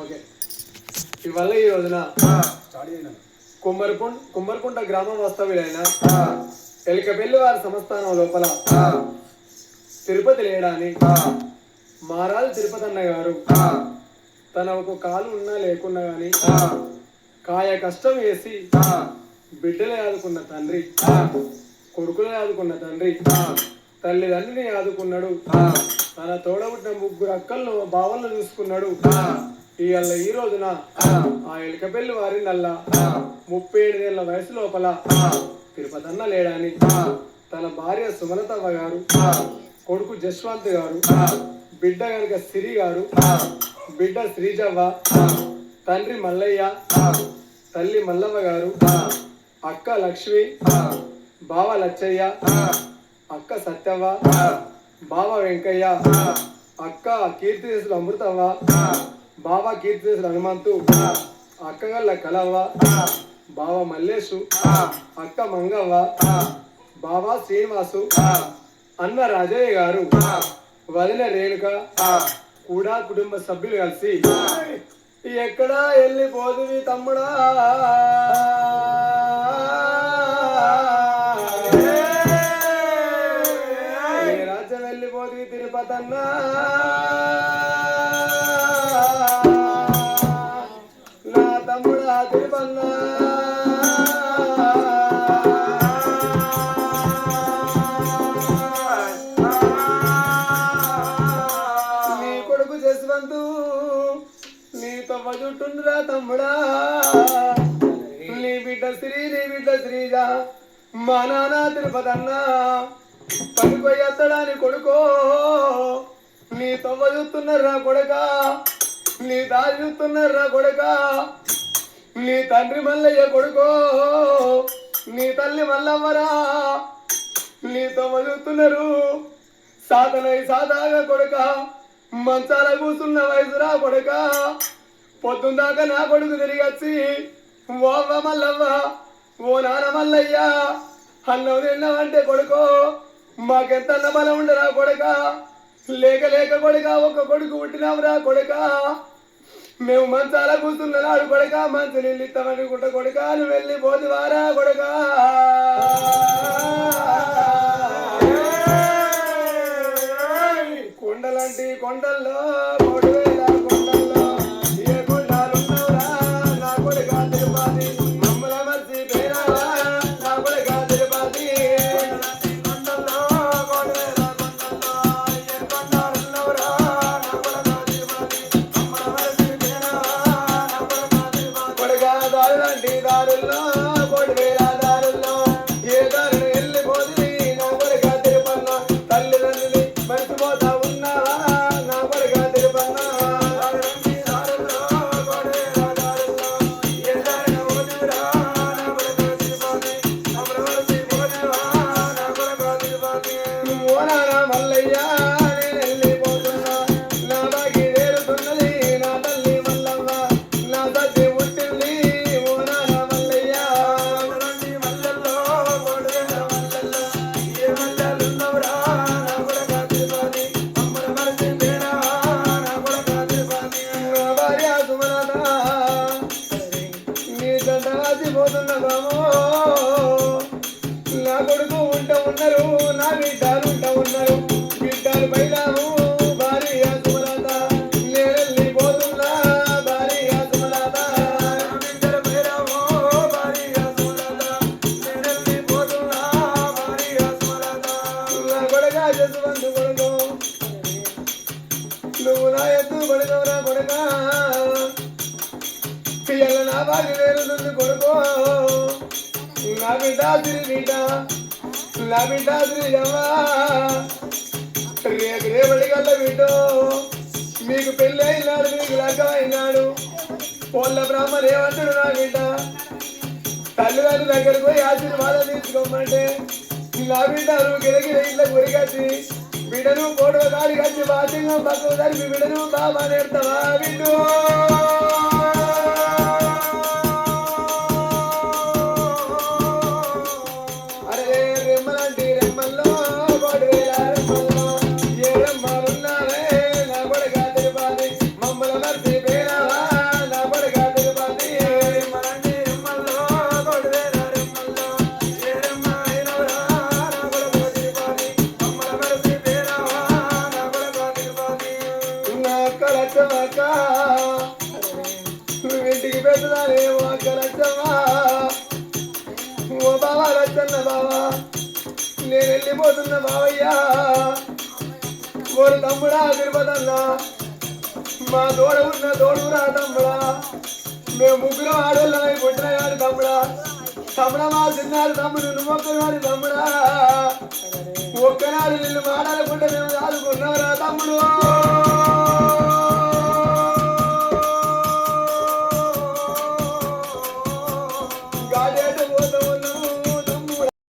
Okay. ఇవాళ ఈ రోజున కుమ్మరికుంట గ్రామం వాస్తవ్యులైన ఎలికపల్లి వారి సంస్థానం లోపల తిరుపతి లేడాని మారాలి తిరుపతి అన్న గారు తన ఒక కాలు ఉన్నా లేకున్నా గాని కాయ కష్టం వేసి బిడ్డలు ఆదుకున్న తండ్రి, కొడుకులు ఆదుకున్న తండ్రి, తల్లిదండ్రిని ఆదుకున్నాడు. తన తోడబుట్టిన ముగ్గురు అక్కలను బావలను చూసుకున్నాడు. ఇవాళ ఈ రోజున ఆ ఎలికపల్లి వారి నల్ల 37 ఏళ్ల వయసు లోపల తిరుపతి అన్న లేడని తన భార్య సుమలతవ్వ గారు, కొడుకు జశ్వంత్ గారు, బిడ్డ గనుక సిరి గారు, బిడ్డ శ్రీజవ్వ, తండ్రి మల్లయ్య, తల్లి మల్లవ్వ గారు, అక్క లక్ష్మి, బావ లచ్చయ్య, అక్క సత్యవ్వ, బావ వెంకయ్య, అక్క కీర్తిశేషులు అమృతవ్వ, బావ కీర్తిశేషులు హనుమంతు, అక్కగల్ల కలవ్వ, బావ మల్లేషు, అక్క మంగవ్వ, బావ శ్రీనివాసు, అన్న రాజయ్య గారు, వదిన రేణుక కూడా కుటుంబ సభ్యులు కలిసి ఎక్కడా వెళ్ళిపోతుంది తమ్ముడా, ఏ రాజ్యం వెళ్ళిపోతుంది తిరుపతి అన్నా, నా తమ్ముడా తిరుపన్నా, చుట్టుండ్రా తమ్ముడా, నీ బిడ్డ శ్రీజ మా నాన్న తిరుపతి అన్నా పనిపోయి ఎత్తడాని కొడుకో, నీ తొవ్వ చూస్తున్నారా కొడక, నీ దారి చూస్తున్నారా కొడక, నీ తండ్రి మల్లయ్య కొడుకో, నీ తల్లి మల్లవ్వరా, నీ తొవ్వ చూస్తున్నారు. సాధనై సాదాగా కొడక, మంచాల కూసున్న వయసురా కొడక, పొద్దుందాకా నా కొడుకు తిరిగి వచ్చి ఓ అవ్వ మల్లవ్వ, ఓ నాన్న మల్లయ్య అన్నం తిన్నావంటే కొడుకో మాకెంత బలం ఉండరా కొడక, లేక లేక కొడక ఒక కొడుకు పుట్టినావురా కొడక, మేము మంచాల కూర్చున్నాడు కొడక, మంచి నీళ్ళు ఇస్తామని గుట్ట కొడక, నువ్వు వెళ్ళిపోతువారా కొడక, కొండలంటి కొండల్లో నా కొడుకు ఉన్నారు, నా బిడ్డలు ఉన్నారు, బిడ్డలు పైనాము భార్య సుమలత, నేనెళ్ళిపోతున్నా భార్య సుమలత, బిడ్డలు పైనాము భార్య సుమలత, నేనెళ్ళిపోతున్నా భార్య సుమలత, నా కొడుక జస్వంతు కొడుకు, నువ్వు నా ఎత్తు కొడుకవరా కొడుక, పిల్లల నా భార్య నేరుతుంది కొడుకో, నా బిడ్డ శ్రీజవ్వ రేపటి గల్ల బిడ్డో మీకు పెళ్ళి అయినాడు, మీకు లగ్గం అయినాడు, పొల్ల బ్రాహ్మణ్ ఏమంటాడు నా బిడ్డ, తల్లిదండ్రుల దగ్గరకు పోయి ఆశీర్వాదం తీసుకోమంటే నా బిడ్డ నువ్వు గిరగిర ఇట్లా గురికచ్చి బిడ్డను కోడవ దాడి కచ్చి బాధ్యంగా పక్కకు జరిపి బిడ్డను బాబా నేర్తావా బిడ్డు, మమ్మల మర్చి పేరావా లచ్చమ్మక్క నువ్వు ఇంటికి పెద్దదానేమో అక్క లచ్చమ్మ ఓ బావా లచ్చన్న బావా నేను వెళ్ళిపోతున్నా బావయ్యా ఓరు తమ్ముడా తిరుపతన్నా మా తోడ ఉన్న తోడురా తమ్ముడా మేము ముగ్గురు ఆడోళ్ళమై పుట్టినగాడు తమ్ముడా తమ్ముడా మా చిన్నాడు తమ్ముడు నువ్వు ఒక్కనాడు తమ్ముడా ఒక్కనాడు నిన్ను మాట్లాడకుండా మేము ఆదుకున్నావురా తమ్ముడు